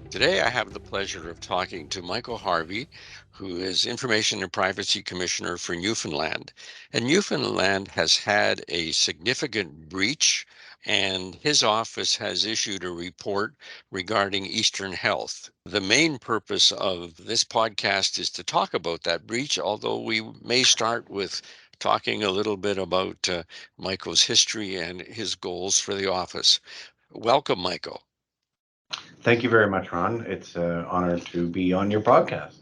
Today, I have the pleasure of talking to Michael Harvey, who is Information and Privacy Commissioner for Newfoundland. And Newfoundland has had a significant breach, and his office has issued a report regarding Eastern Health. The main purpose of this podcast is to talk about that breach, although we may start with talking a little bit about Michael's history and his goals for the office. Welcome, Michael. Thank you very much, Ron. It's an honor to be on your podcast.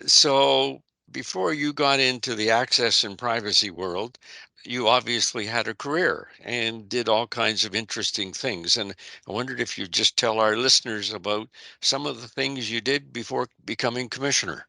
So before you got into the access and privacy world, you obviously had a career and did all kinds of interesting things. And I wondered if you'd just tell our listeners about some of the things you did before becoming commissioner.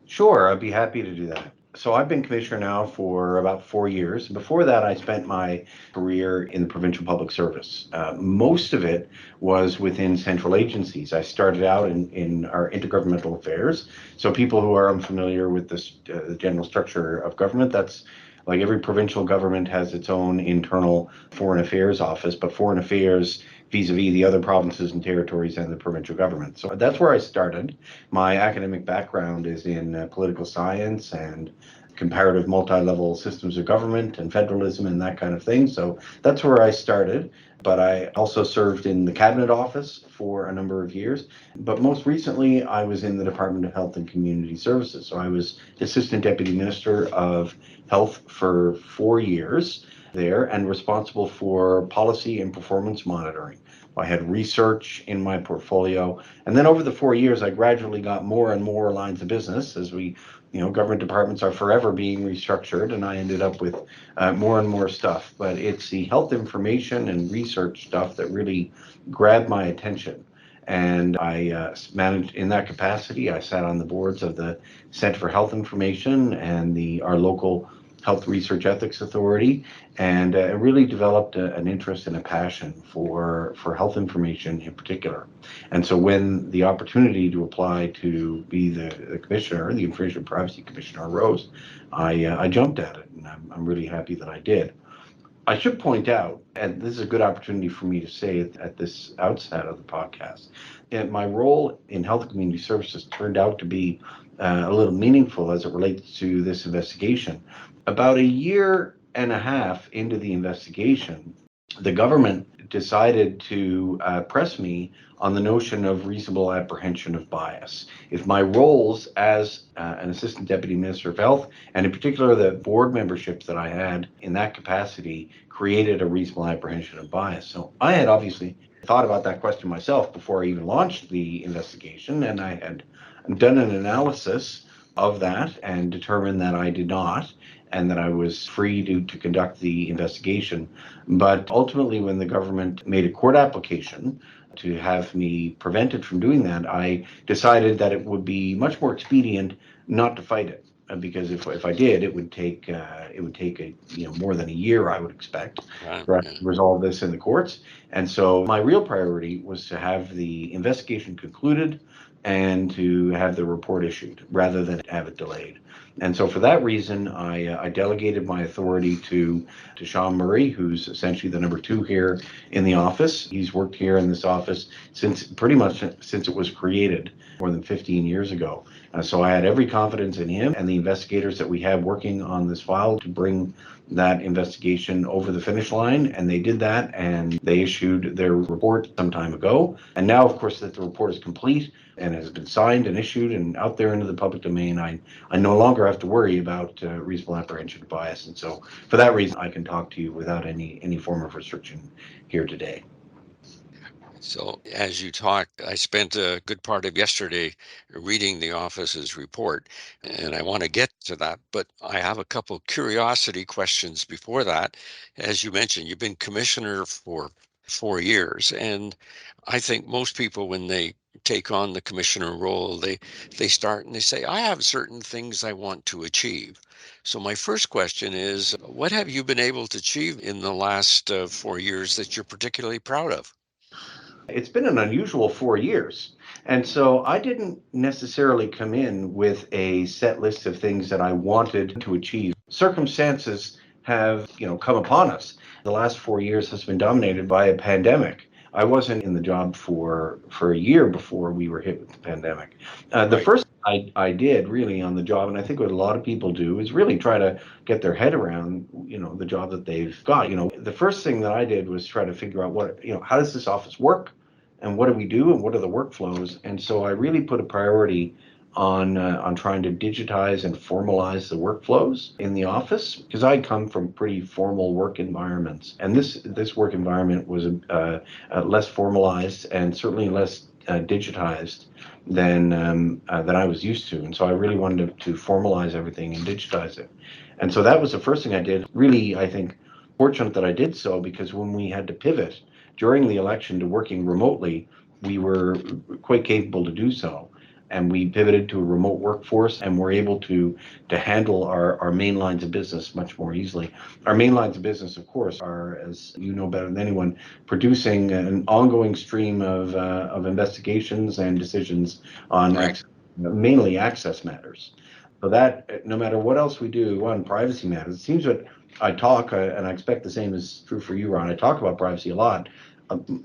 Sure, I'd be happy to do that. So I've been commissioner now for about 4 years. Before that, I spent my career in the provincial public service. Most of it was within central agencies. I started out in our intergovernmental affairs. So people who are unfamiliar with this, the general structure of government, that's like every provincial government has its own internal foreign affairs office, but foreign affairs vis-a-vis the other provinces and territories and the provincial government. So that's where I started. My academic background is in political science and comparative multi-level systems of government and federalism and that kind of thing. So that's where I started. But I also served in the cabinet office for a number of years. But most recently, I was in the Department of Health and Community Services. So I was Assistant Deputy Minister of Health for 4 years there and responsible for policy and performance monitoring. I had research in my portfolio. And then over the 4 years, I gradually got more and more lines of business as government departments are forever being restructured. And I ended up with more and more stuff. But it's the health information and research stuff that really grabbed my attention. And I managed in that capacity. I sat on the boards of the Center for Health Information and our local Health Research Ethics Authority, and really developed an interest and a passion for health information in particular. And so when the opportunity to apply to be the commissioner, the Information Privacy Commissioner, arose, I jumped at it, and I'm really happy that I did. I should point out, and this is a good opportunity for me to say at this outset of the podcast, that my role in health and community services turned out to be a little meaningful as it relates to this investigation. About a year and a half into the investigation, the government decided to press me on the notion of reasonable apprehension of bias. If my roles as an assistant deputy minister of health, and in particular the board memberships that I had in that capacity, created a reasonable apprehension of bias. So I had obviously thought about that question myself before I even launched the investigation, and I had done an analysis of that and determined that I did not, and that I was free to conduct the investigation. But ultimately, when the government made a court application to have me prevented from doing that, I decided that it would be much more expedient not to fight it. Because if I did, it would take more than a year, I would expect, Right. for us Yeah. to resolve this in the courts. And so my real priority was to have the investigation concluded and to have the report issued rather than have it delayed. And so for that reason, I delegated my authority to Sean Murray, who's essentially the number two here in the office. He's worked here in this office since pretty much since it was created more than 15 years ago. So I had every confidence in him and the investigators that we have working on this file to bring that investigation over the finish line. And they did that, and they issued their report some time ago. And now, of course, that the report is complete and has been signed and issued and out there into the public domain, I no longer have to worry about reasonable apprehension of bias. And so for that reason, I can talk to you without any form of restriction here today. So, as you talked, I spent a good part of yesterday reading the office's report, and I want to get to that. But I have a couple curiosity questions before that. As you mentioned, you've been commissioner for 4 years, and I think most people, when they take on the commissioner role, they start and they say, "I have certain things I want to achieve." So, my first question is, what have you been able to achieve in the last 4 years that you're particularly proud of? It's been an unusual 4 years. And so I didn't necessarily come in with a set list of things that I wanted to achieve. Circumstances have, come upon us. The last 4 years has been dominated by a pandemic. I wasn't in the job for a year before we were hit with the pandemic. The Right. first I did really on the job, and I think what a lot of people do, is really try to get their head around, the job that they've got. The first thing that I did was try to figure out how does this office work, and what do we do, and what are the workflows. And so I really put a priority on trying to digitize and formalize the workflows in the office, because I come from pretty formal work environments, and this work environment was less formalized and certainly less digitized than I was used to. And so I really wanted to formalize everything and digitize it. And so that was the first thing I did. Really, I think fortunate that I did so, because when we had to pivot during the election to working remotely, we were quite capable to do so. And we pivoted to a remote workforce, and we're able to handle our main lines of business much more easily. Our main lines of business, of course, are, as you know better than anyone, producing an ongoing stream of investigations and decisions on Right. mainly access matters. So that no matter what else we do on privacy matters, it seems that I talk, and I expect the same is true for you, Ron. I talk about privacy a lot.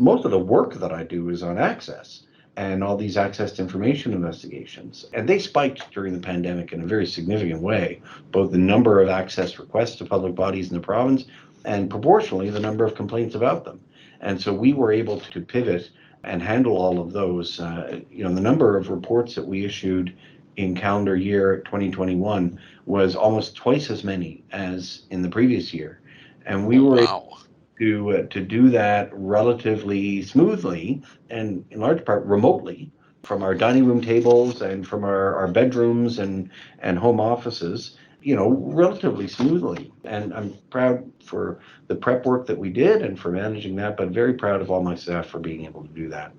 Most of the work that I do is on access and all these access to information investigations. And they spiked during the pandemic in a very significant way, both the number of access requests to public bodies in the province and proportionally the number of complaints about them. And so we were able to pivot and handle all of those. The number of reports that we issued in calendar year 2021 was almost twice as many as in the previous year. And we Oh, were wow. to do that relatively smoothly, and in large part remotely, from our dining room tables and from our bedrooms and home offices, relatively smoothly. And I'm proud for the prep work that we did and for managing that, but very proud of all my staff for being able to do that.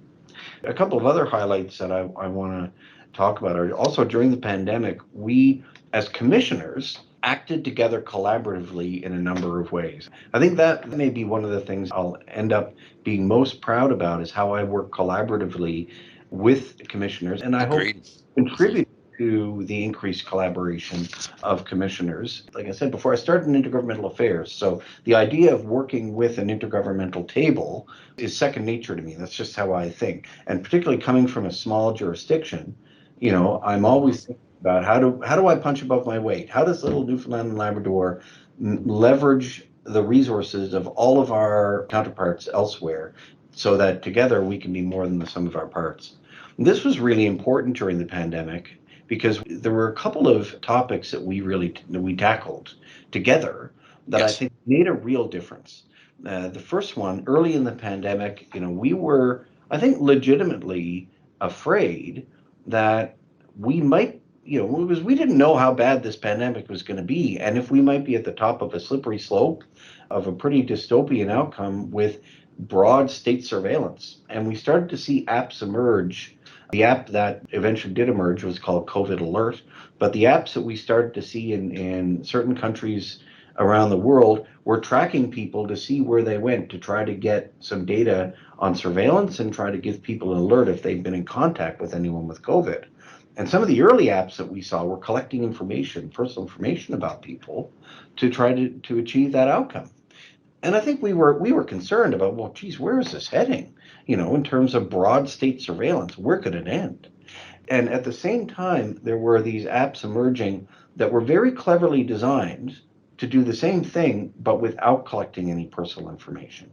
A couple of other highlights that I want to talk about are also during the pandemic, we as commissioners acted together collaboratively in a number of ways. I think that may be one of the things I'll end up being most proud about, is how I work collaboratively with commissioners, and I hope Agreed. Hmm. contribute to the increased collaboration of commissioners. Like I said before, I started in intergovernmental affairs, so the idea of working with an intergovernmental table is second nature to me. That's just how I think. And particularly coming from a small jurisdiction, I'm Hmm. always thinking about how do I punch above my weight? How does little Newfoundland and Labrador leverage the resources of all of our counterparts elsewhere, so that together we can be more than the sum of our parts? This was really important during the pandemic, because there were a couple of topics that we tackled together that I Yes. think made a real difference. The first one, early in the pandemic, we were, I think, legitimately afraid that we might, because we didn't know how bad this pandemic was going to be, and if we might be at the top of a slippery slope of a pretty dystopian outcome with broad state surveillance. And we started to see apps emerge. The app that eventually did emerge was called COVID Alert, but the apps that we started to see in certain countries around the world were tracking people to see where they went, to try to get some data on surveillance and try to give people an alert if they've been in contact with anyone with COVID. And some of the early apps that we saw were collecting information, personal information about people, to try to achieve that outcome. And I think we were concerned about, well, geez, where is this heading? In terms of broad state surveillance, where could it end? And at the same time, there were these apps emerging that were very cleverly designed to do the same thing, but without collecting any personal information.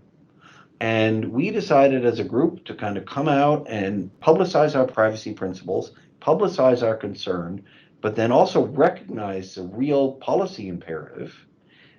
And we decided as a group to kind of come out and publicize our privacy principles, publicize our concern, but then also recognize the real policy imperative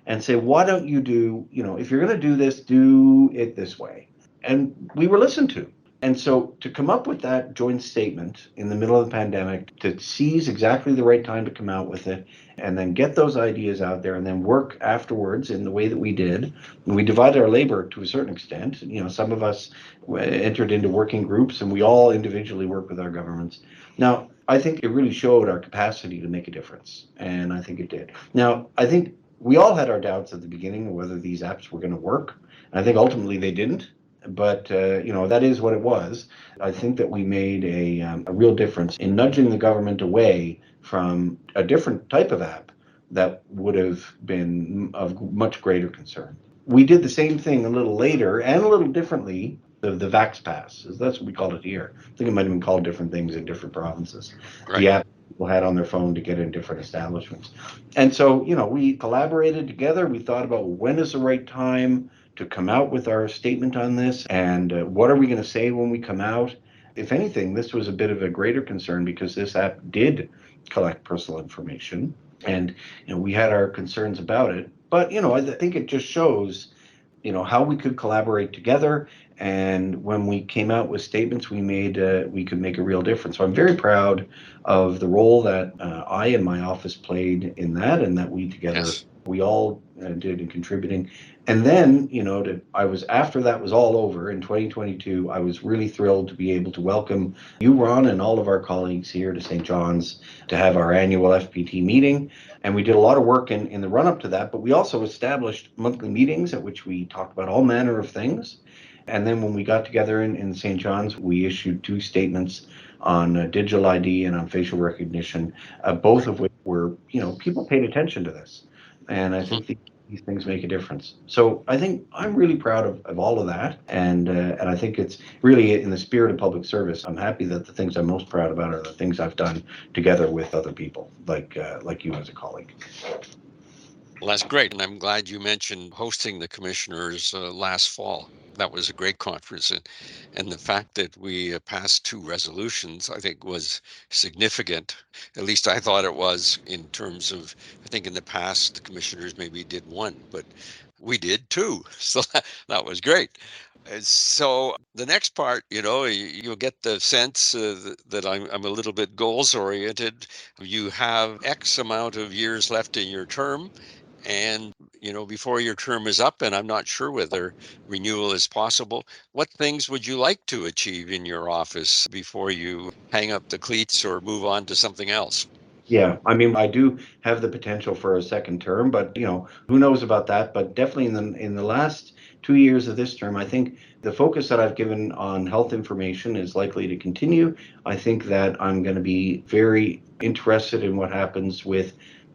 and say, why don't you if you're going to do this, do it this way. And we were listened to. And so to come up with that joint statement in the middle of the pandemic, to seize exactly the right time to come out with it, and then get those ideas out there and then work afterwards in the way that we did. And we divided our labor to a certain extent. Some of us entered into working groups, and we all individually worked with our governments. Now, I think it really showed our capacity to make a difference, and I think it did. Now, I think we all had our doubts at the beginning of whether these apps were going to work. And I think ultimately they didn't, but that is what it was. I think that we made a real difference in nudging the government away from a different type of app that would have been of much greater concern. We did the same thing a little later and a little differently the Vax Pass. That's what we called it here. I think it might have been called different things in different provinces. The Right. app people had on their phone to get in different establishments. And so, we collaborated together. We thought about when is the right time to come out with our statement on this, and what are we going to say when we come out. If anything, this was a bit of a greater concern because this app did collect personal information, and we had our concerns about it. But I think it just shows how we could collaborate together, and when we came out with statements we could make a real difference. So I'm very proud of the role that I and my office played in that, and that we together, Yes. we all did in contributing. And then I was, after that was all over in 2022, I was really thrilled to be able to welcome you, Ron, and all of our colleagues here to St. John's to have our annual FPT meeting. And we did a lot of work in the run up to that, but we also established monthly meetings at which we talked about all manner of things. And then when we got together in St. John's, we issued two statements on digital ID and on facial recognition, both Right. of which were, people paid attention to this. And I Mhm. think these things make a difference. So I think I'm really proud of all of that. And I think it's really in the spirit of public service. I'm happy that the things I'm most proud about are the things I've done together with other people, like you as a colleague. Well, that's great. And I'm glad you mentioned hosting the commissioners last fall. That was a great conference. And the fact that we passed two resolutions, I think, was significant. At least I thought it was, in terms of, I think in the past, the commissioners maybe did one, but we did two. So that was great. So the next part, you'll get the sense that I'm a little bit goals oriented. You have X amount of years left in your term, and before your term is up, and I'm not sure whether renewal is possible, what things would you like to achieve in your office before you hang up the cleats or move on to something else? Yeah, I mean, I do have the potential for a second term, but who knows about that? But definitely in the last 2 years of this term, I think the focus that I've given on health information is likely to continue. I think that I'm going to be very interested in what happens with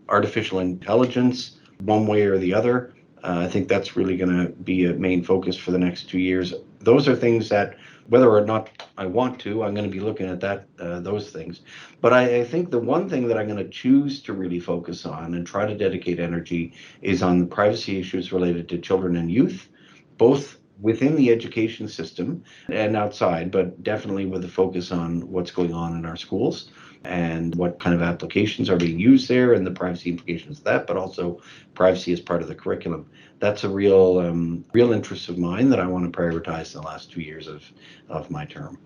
artificial intelligence, one way or the other. I think that's really going to be a main focus for the next 2 years. Those are things that, whether or not I want to, I'm going to be looking at those things. But I think the one thing that I'm going to choose to really focus on and try to dedicate energy is on the privacy issues related to children and youth, both within the education system and outside, but definitely with a focus on what's going on in our schools and what kind of applications are being used there and the privacy implications of that, but also privacy as part of the curriculum. That's a real interest of mine that I want to prioritize in the last 2 years of my term.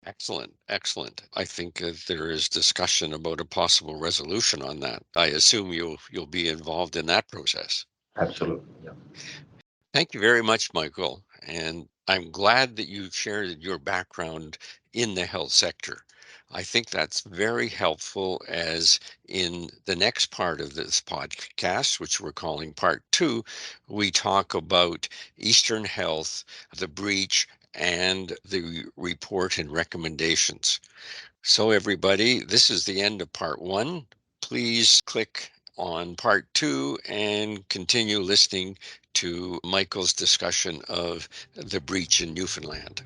Excellent, excellent. I think there is discussion about a possible resolution on that. I assume you'll be involved in that process. Absolutely. Yeah. Thank you very much, Michael. And I'm glad that you shared your background in the health sector. I think that's very helpful, as in the next part of this podcast, which we're calling part two, we talk about Eastern Health, the breach, and the report and recommendations. So, everybody, this is the end of part one. Please click on part two and continue listening to Michael's discussion of the breach in Newfoundland.